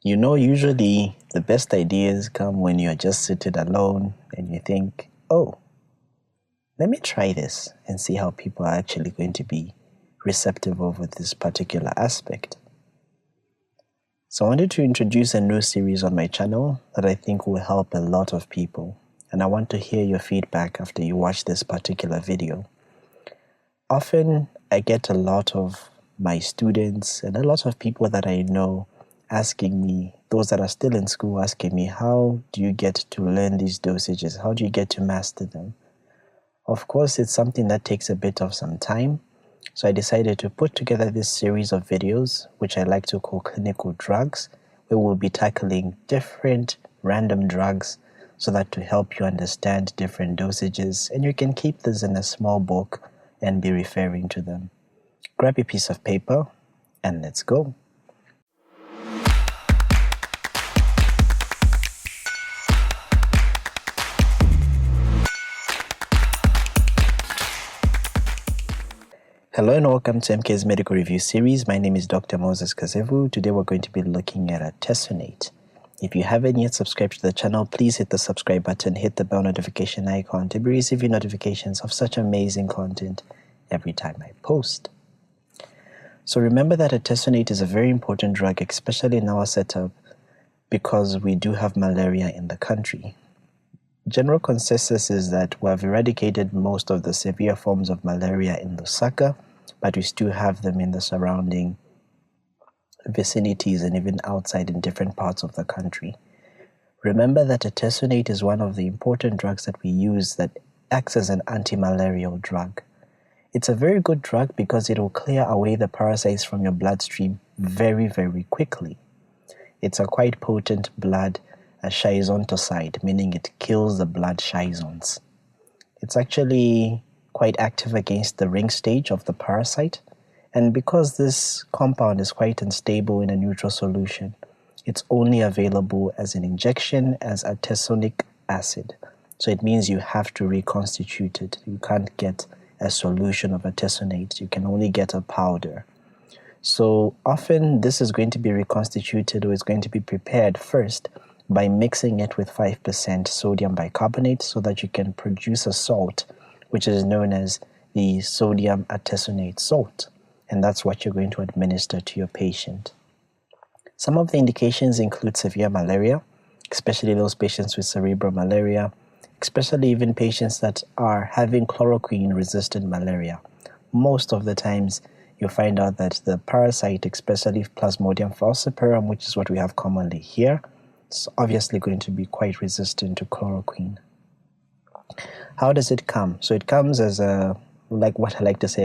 Usually the best ideas come when you're just sitting alone and you think, oh, let me try this and see how people are actually going to be receptive over this particular aspect. So I wanted to introduce a new series on my channel that I think will help a lot of people, and I want to hear your feedback after you watch this particular video. Often I get a lot of my students and a lot of people that I know asking me, those that are still in school, asking me, how do you get to learn these dosages? How do you get to master them? Of course, it's something that takes a bit of some time. So I decided to put together this series of videos, which I like to call clinical drugs, where we'll be tackling different random drugs so that to help you understand different dosages, and you can keep this in a small book and be referring to them. Grab a piece of paper and let's go. Hello and welcome to MK's Medical Review Series. My name is Dr. Moses Kazevu. Today we're going to be looking at Artesunate. If you haven't yet subscribed to the channel, please hit the subscribe button, hit the bell notification icon to be receiving notifications of such amazing content every time I post. So remember that Artesunate is a very important drug, especially in our setup, because we do have malaria in the country. General consensus is that we have eradicated most of the severe forms of malaria in Lusaka, but we still have them in the surrounding vicinities and even outside in different parts of the country. Remember that Artesunate is one of the important drugs that we use that acts as an anti-malarial drug. It's a very good drug because it will clear away the parasites from your bloodstream very, very quickly. It's a quite potent blood schizontocide, meaning it kills the blood schizons. It's actually quite active against the ring stage of the parasite, and because this compound is quite unstable in a neutral solution, it's only available as an injection as artesonic acid. So it means you have to reconstitute it. You can't get a solution of artesunate, you can only get a powder. So often this is going to be reconstituted, or is going to be prepared first by mixing it with 5% sodium bicarbonate so that you can produce a salt, which is known as the sodium artesunate salt. And that's what you're going to administer to your patient. Some of the indications include severe malaria, especially those patients with cerebral malaria, especially even patients that are having chloroquine-resistant malaria. Most of the times, you'll find out that the parasite, especially Plasmodium falciparum, which is what we have commonly here, it's obviously going to be quite resistant to chloroquine. How does it come? So it comes as a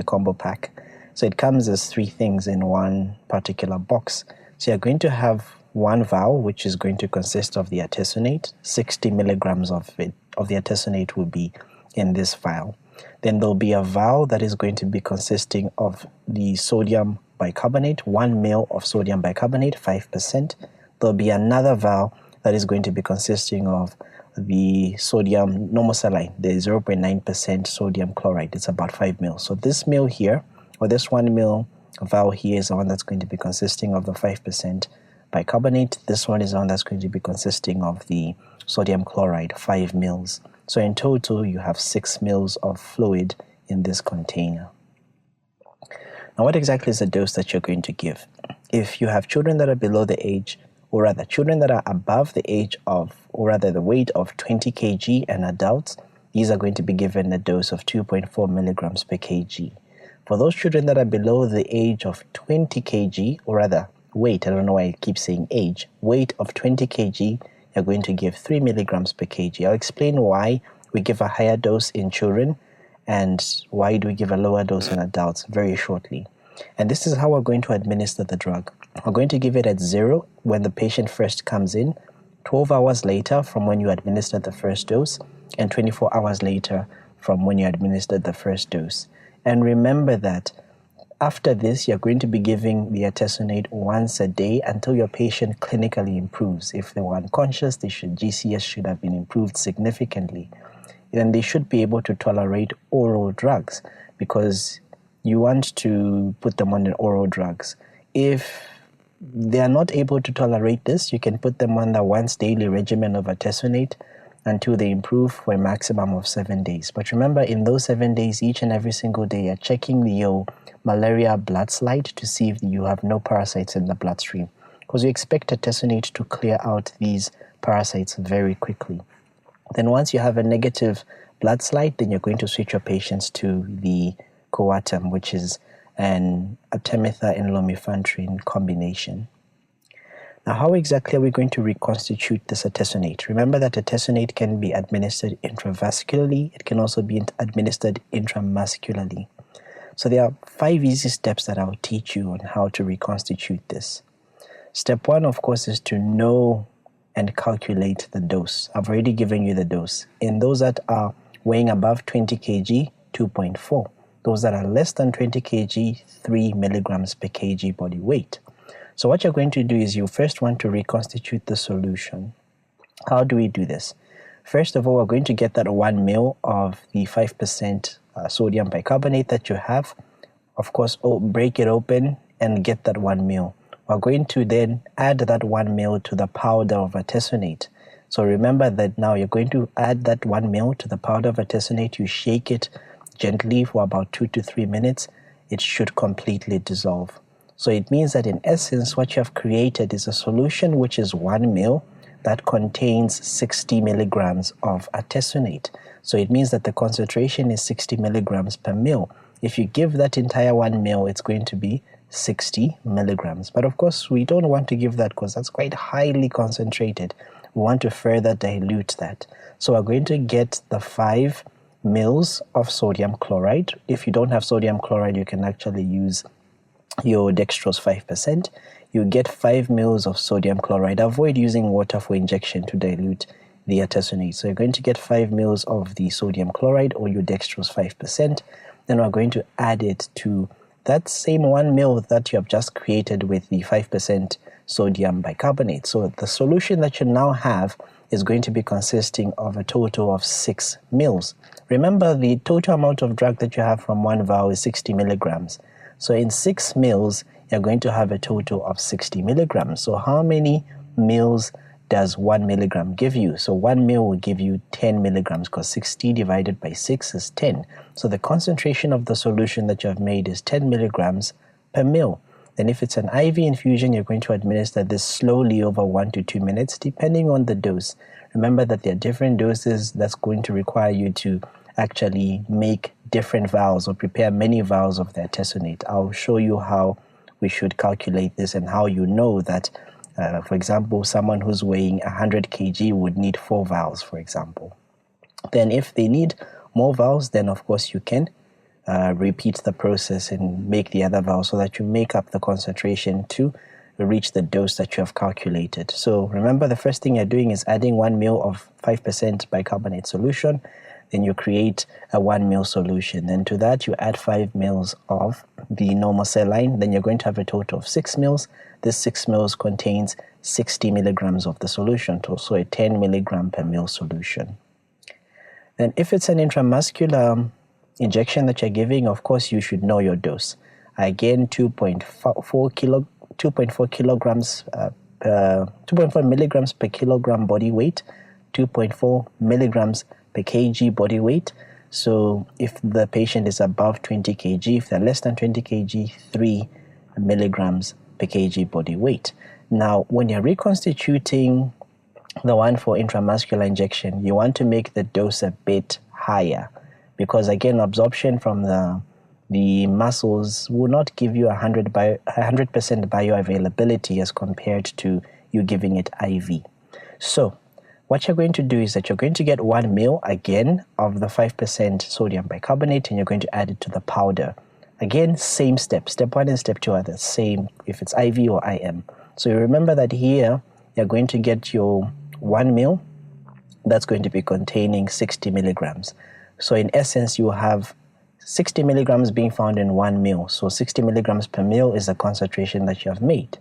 combo pack. So it comes as 3 things in one particular box. So you're going to have one vial, which is going to consist of the artesunate. 60 milligrams of the artesunate will be in this vial. Then there'll be a vial that is going to be consisting of the sodium bicarbonate, 1 ml of sodium bicarbonate, 5%. There'll be another vial that is going to be consisting of the sodium normal saline, the 0.9% sodium chloride. It's about 5 ml. So this ml here, or this 1 ml vial here, is the one that's going to be consisting of the 5% bicarbonate. This one is the one that's going to be consisting of the sodium chloride, 5 ml. So in total, you have 6 ml of fluid in this container. Now, what exactly is the dose that you're going to give? If you have children that are below the age, or rather children that are above the age of, or rather the weight of 20 kg and adults, these are going to be given a dose of 2.4 milligrams per kg. For those children that are below the age of 20 kg, or rather weight, I don't know why I keep saying age, weight of 20 kg, you're going to give 3 milligrams per kg. I'll explain why we give a higher dose in children and why do we give a lower dose in adults very shortly. And this is how we're going to administer the drug. We're going to give it at 0 when the patient first comes in, 12 hours later from when you administered the first dose, and 24 hours later from when you administered the first dose. And remember that after this, you're going to be giving the artesunate once a day until your patient clinically improves. If they were unconscious, GCS should have been improved significantly. Then they should be able to tolerate oral drugs, because you want to put them on the oral drugs. If they are not able to tolerate this, you can put them on the once daily regimen of artesunate until they improve for a maximum of 7 days. But remember, in those 7 days, each and every single day, you're checking your malaria blood slide to see if you have no parasites in the bloodstream, because you expect artesunate to clear out these parasites very quickly. Then once you have a negative blood slide, then you're going to switch your patients to the coatem, which is an artemether and lumefantrine combination. Now, how exactly are we going to reconstitute this artesunate? Remember that artesunate can be administered intravascularly. It can also be administered intramuscularly. So there are 5 easy steps that I'll teach you on how to reconstitute this. Step 1, of course, is to know and calculate the dose. I've already given you the dose. In those that are weighing above 20 kg, 2.4. Those that are less than 20 kg, 3 milligrams per kg body weight. So what you're going to do is you first want to reconstitute the solution. How do we do this? First of all, we're going to get that 1 ml of the 5% sodium bicarbonate that you have. Of course, break it open and get that 1 ml. We're going to then add that 1 ml to the powder of artesunate. So remember that now you're going to add that 1 ml to the powder of artesunate. You shake it gently for about 2 to 3 minutes. It should completely dissolve. So it means that in essence, what you have created is a solution which is 1 ml that contains 60 milligrams of artesunate. So it means that the concentration is 60 milligrams per ml. If you give that entire 1 ml, it's going to be 60 milligrams. But of course, we don't want to give that because that's quite highly concentrated. We want to further dilute that. So we're going to get the 5 mils of sodium chloride. If you don't have sodium chloride, you can actually use your dextrose 5%. You get 5 mils of sodium chloride. Avoid using water for injection to dilute the artesunate. So you're going to get 5 mils of the sodium chloride or your dextrose 5%. Then we're going to add it to that same 1 mil that you have just created with the 5% sodium bicarbonate. So the solution that you now have is going to be consisting of a total of 6 mils. Remember, the total amount of drug that you have from 1 vial is 60 milligrams. So in 6 mils, you're going to have a total of 60 milligrams. So how many mils does 1 milligram give you? So 1 mil will give you 10 milligrams because 60 divided by 6 is 10. So the concentration of the solution that you have made is 10 milligrams per mil. Then if it's an IV infusion, you're going to administer this slowly over 1 to 2 minutes, depending on the dose. Remember that there are different doses that's going to require you to actually make different vials or prepare many vials of the artesunate. I'll show you how we should calculate this and how you know that, for example, someone who's weighing 100 kg would need 4 vials, for example. Then if they need more vials, then of course you can repeat the process and make the other vials so that you make up the concentration to reach the dose that you have calculated. So remember, the first thing you're doing is adding 1 ml of 5% bicarbonate solution. Then you create a 1 ml solution. Then to that you add 5 mils of the normal saline. Then you're going to have a total of 6 mils. This 6 mils contains 60 milligrams of the solution, so a 10 milligram per mil solution. Then if it's an intramuscular injection that you're giving, of course you should know your dose. Again, 2.4 kilograms 2.4 milligrams per kilogram body weight, 2.4 milligrams per kg body weight. So if the patient is above 20 kg, if they're less than 20 kg, 3 milligrams per kg body weight. Now, when you're reconstituting the one for intramuscular injection, you want to make the dose a bit higher because, again, absorption from the muscles will not give you 100% bioavailability as compared to you giving it IV. So what you're going to do is that you're going to get 1 ml again of the 5% sodium bicarbonate and you're going to add it to the powder. Again, same step. Step 1 and step 2 are the same if it's IV or IM. So you remember that here you're going to get your 1 ml that's going to be containing 60 milligrams. So in essence, you have 60 milligrams being found in 1 ml. So 60 milligrams per ml is the concentration that you have made.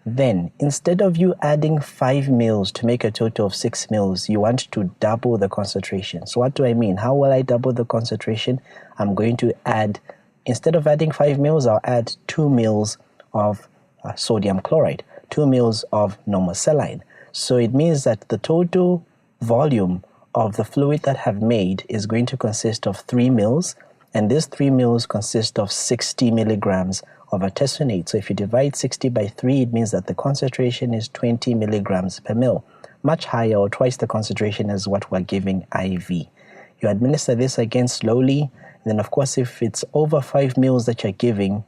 Then, instead of you adding 5 mils to make a total of 6 mils, you want to double the concentration. So what do I mean? How will I double the concentration? I'm going to add, instead of adding 5 mils, I'll add 2 mils of sodium chloride, 2 mils of normal saline. So it means that the total volume of the fluid that have made is going to consist of 3 mils, and this 3 mils consist of 60 milligrams of artesunate. So if you divide 60 by 3, it means that the concentration is 20 milligrams per mil, much higher or twice the concentration as what we're giving IV. You administer this again slowly, and then of course if it's over 5 mils that you're giving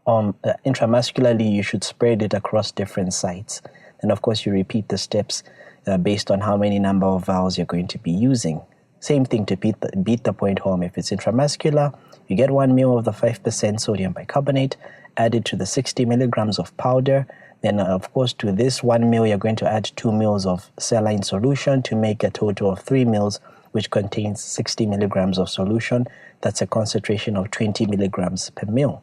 intramuscularly, you should spread it across different sites. And of course you repeat the steps based on how many number of vials you're going to be using. Same thing to beat the point home. If it's intramuscular, you get 1 ml of the 5% sodium bicarbonate, add it to the 60 milligrams of powder. Then, of course, to this 1 ml, you're going to add 2 mils of saline solution to make a total of 3 mils, which contains 60 milligrams of solution. That's a concentration of 20 milligrams per ml.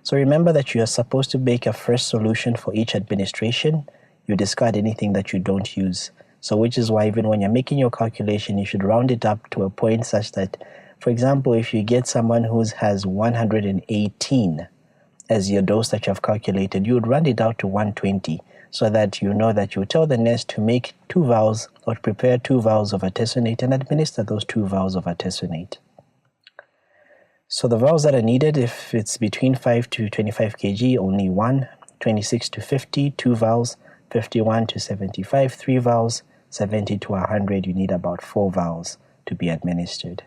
So remember that you are supposed to make a fresh solution for each administration. You discard anything that you don't use. So which is why even when you're making your calculation, you should round it up to a point such that, for example, if you get someone who has 118 as your dose that you have calculated, you would round it out to 120 so that you know that you tell the nurse to make 2 vials or prepare 2 vials of artesunate and administer those 2 vials of artesunate. So the vials that are needed, if it's between 5 to 25 kg, only 1, 26 to 50, 2 vials, 51 to 75, 3 vials, 70 to 100, you need about 4 vials to be administered.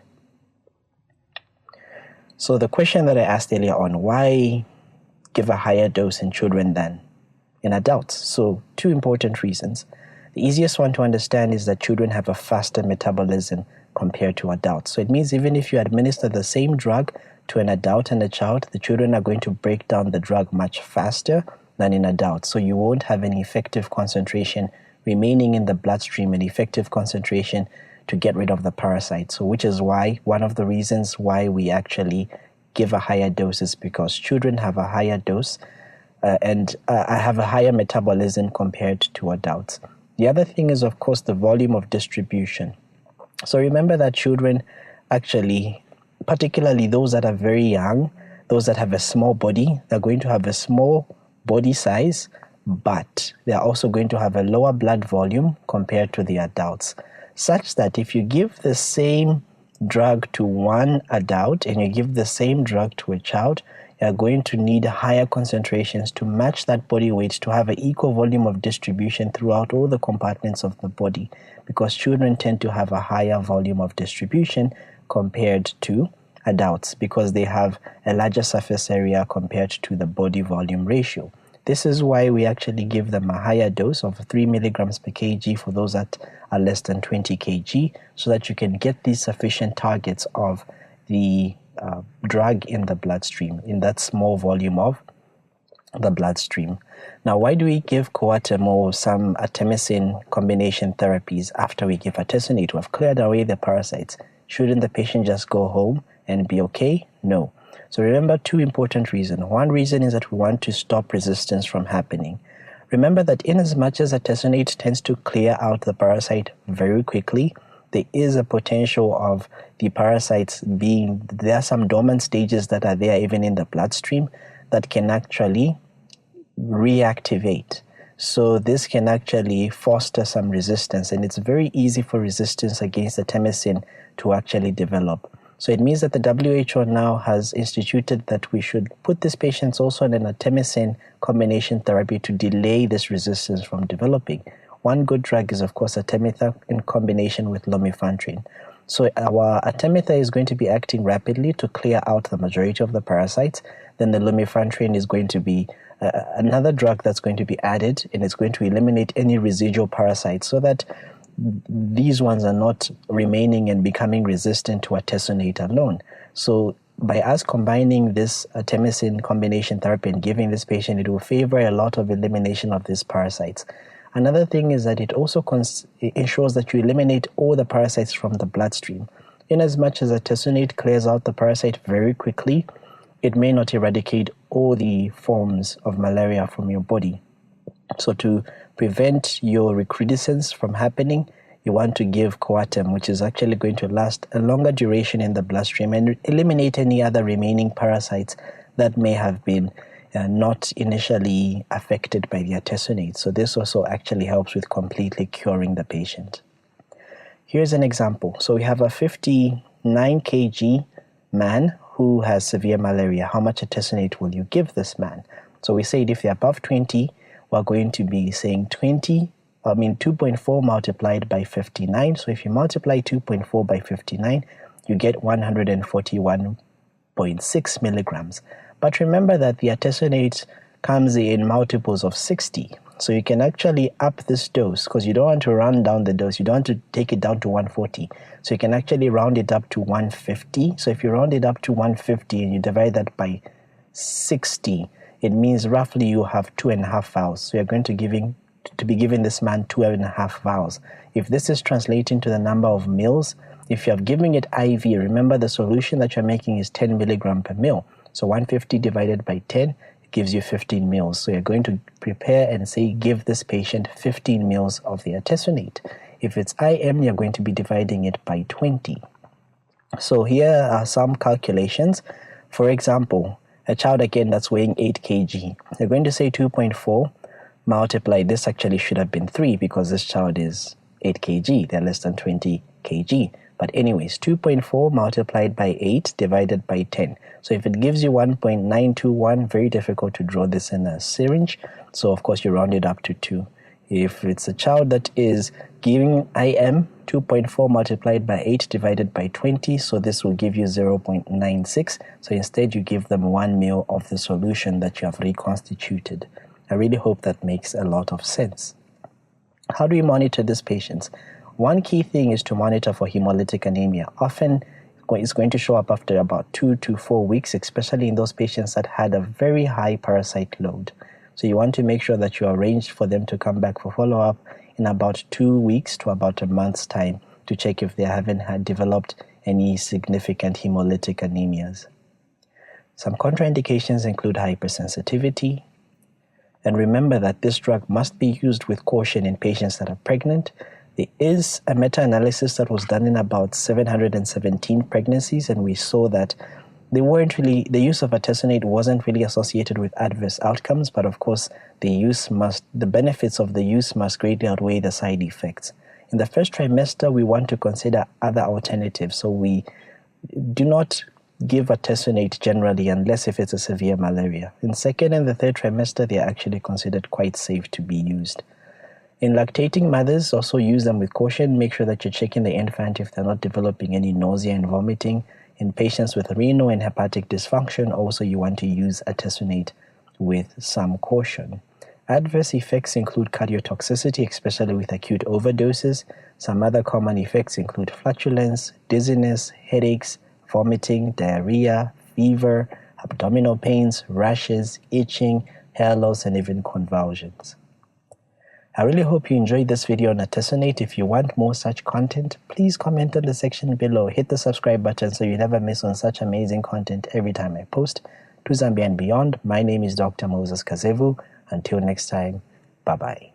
So the question that I asked earlier on, why give a higher dose in children than in adults? So 2 important reasons. The easiest one to understand is that children have a faster metabolism compared to adults. So it means even if you administer the same drug to an adult and a child, the children are going to break down the drug much faster than in adults. So you won't have any effective concentration remaining in the bloodstream, an effective concentration to get rid of the parasite. So which is why one of the reasons why we actually give a higher dose is because children have a higher dose and have a higher metabolism compared to adults. The other thing is, of course, the volume of distribution. So remember that children actually, particularly those that are very young, those that have a small body, they're going to have a small body size, but they're also going to have a lower blood volume compared to the adults, such that if you give the same drug to one adult and you give the same drug to a child, you're going to need higher concentrations to match that body weight to have an equal volume of distribution throughout all the compartments of the body, because children tend to have a higher volume of distribution compared to adults because they have a larger surface area compared to the body volume ratio. This is why we actually give them a higher dose of 3 milligrams per kg for those that are less than 20 kg, so that you can get these sufficient targets of the drug in the bloodstream, in that small volume of the bloodstream. Now, why do we give coartem or some artemisinin combination therapies after we give artesunate? We've cleared away the parasites. Shouldn't the patient just go home and be okay? No. So remember 2 important reasons. One reason is that we want to stop resistance from happening. Remember that in as much as artesunate tends to clear out the parasite very quickly, there is a potential of the parasites there are some dormant stages that are there even in the bloodstream that can actually reactivate. So this can actually foster some resistance, and it's very easy for resistance against artemisinin to actually develop. So it means that the WHO now has instituted that we should put these patients also on an artemisinin combination therapy to delay this resistance from developing. One good drug is, of course, artemether in combination with lumefantrine. So our artemether is going to be acting rapidly to clear out the majority of the parasites. Then the lumefantrine is going to be another drug that's going to be added, and it's going to eliminate any residual parasites so that these ones are not remaining and becoming resistant to artesunate alone. So by us combining this artemisinin combination therapy and giving this patient, it will favor a lot of elimination of these parasites. Another thing is that it also ensures that you eliminate all the parasites from the bloodstream. In as much as artesunate clears out the parasite very quickly, it may not eradicate all the forms of malaria from your body. So to prevent your recrudescence from happening, you want to give coartem, which is actually going to last a longer duration in the bloodstream and eliminate any other remaining parasites that may have been not initially affected by the artesunate. So this also actually helps with completely curing the patient. Here's an example. So we have a 59 kg man who has severe malaria. How much artesunate will you give this man? So we said if they're above 20, we're going to be saying 2.4 multiplied by 59. So if you multiply 2.4 by 59, you get 141.6 milligrams. But remember that the artesunate comes in multiples of 60. So you can actually up this dose because you don't want to round down the dose. You don't want to take it down to 140. So you can actually round it up to 150. So if you round it up to 150 and you divide that by 60, it means roughly you have 2.5 vials. So you're going to be giving this man 2.5 vials. If this is translating to the number of mils, if you're giving it IV, remember the solution that you're making is 10 milligram per mil. So 150 divided by 10 gives you 15 mils. So you're going to prepare and say, give this patient 15 mils of the artesunate. If it's IM, you're going to be dividing it by 20. So here are some calculations. For example, a child again that's weighing 8 kg. You're going to say 2.4 multiply. This actually should have been 3 because this child is 8 kg. They're less than 20 kg. But anyways, 2.4 multiplied by 8 divided by 10. So if it gives you 1.921, very difficult to draw this in a syringe. So of course you round it up to 2. If it's a child that is giving IM, 2.4 multiplied by 8 divided by 20, so this will give you 0.96. So instead you give them 1 ml of the solution that you have reconstituted. I really hope that makes a lot of sense. How do we monitor these patients? One key thing is to monitor for hemolytic anemia. Often it's going to show up after about 2 to 4 weeks, especially in those patients that had a very high parasite load. So you want to make sure that you arrange for them to come back for follow-up in about 2 weeks to about a month's time to check if they haven't developed any significant hemolytic anemias. Some contraindications include hypersensitivity. And remember that this drug must be used with caution in patients that are pregnant. There is a meta-analysis that was done in about 717 pregnancies, and we saw that the use of artesunate wasn't really associated with adverse outcomes, but of course the benefits of the use must greatly outweigh the side effects. In the first trimester, we want to consider other alternatives. So we do not give artesunate generally unless if it's a severe malaria. In second and the third trimester, they are actually considered quite safe to be used. In lactating mothers, also use them with caution. Make sure that you're checking the infant if they're not developing any nausea and vomiting. In patients with renal and hepatic dysfunction, also you want to use artesunate with some caution. Adverse effects include cardiotoxicity, especially with acute overdoses. Some other common effects include flatulence, dizziness, headaches, vomiting, diarrhea, fever, abdominal pains, rashes, itching, hair loss, and even convulsions. I really hope you enjoyed this video on artesunate. If you want more such content, please comment in the section below. Hit the subscribe button so you never miss on such amazing content every time I post. To Zambia and beyond, my name is Dr. Moses Kazevu. Until next time, bye-bye.